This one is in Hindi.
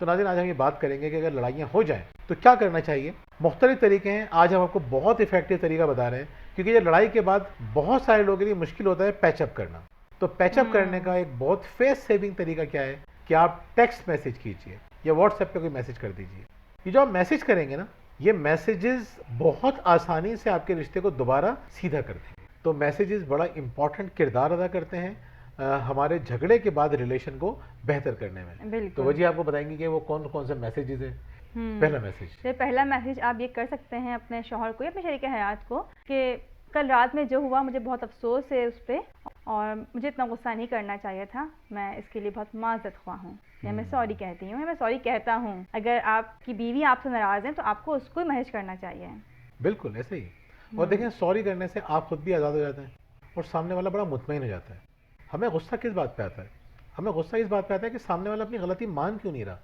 तो नाज़रीन, आज हम ये बात करेंगे कि अगर लड़ाइयाँ हो जाएं तो क्या करना चाहिए। मुख्तलिफ तरीके हैं, आज हम आपको बहुत इफेक्टिव तरीका बता रहे हैं, क्योंकि ये लड़ाई के बाद बहुत सारे लोगों के लिए मुश्किल होता है पैचअप करना। तो पैचअप करने का एक बहुत फेस सेविंग तरीका क्या है कि आप टेक्स्ट मैसेज कीजिए या व्हाट्सएप पे कोई मैसेज कर दीजिए। ये जो आप मैसेज करेंगे ना, ये मैसेजेस बहुत आसानी से आपके रिश्ते को दोबारा सीधा कर देंगे। तो मैसेजेस बड़ा इंपॉर्टेंट किरदार अदा करते हैं हमारे झगड़े के बाद रिलेशन को बेहतर करने में। तो वो जी आपको बताएंगे कि वो कौन कौन से मैसेजेस हैं। पहला मैसेज, तो पहला मैसेज आप ये कर सकते हैं अपने शौहर को या अपने शरीक हयात को कि कल रात में जो हुआ मुझे बहुत अफसोस है उस पर, और मुझे इतना गुस्सा नहीं करना चाहिए था, मैं इसके लिए बहुत माज़रत ख्वाह हूँ, या मैं सॉरी कहती हूँ, या मैं सॉरी कहता हूँ। अगर आपकी बीवी आपसे नाराज़ है तो आपको उसको ही मैसेज करना चाहिए। बिल्कुल ऐसे ही। और देखें, सॉरी करने से आप खुद भी आज़ाद हो जाते हैं और सामने वाला बड़ा मुतमईन हो जाता है। हमें गुस्सा किस बात पे आता है? हमें गुस्सा इस बात पे आता है कि सामने वाला अपनी गलती मान क्यों नहीं रहा।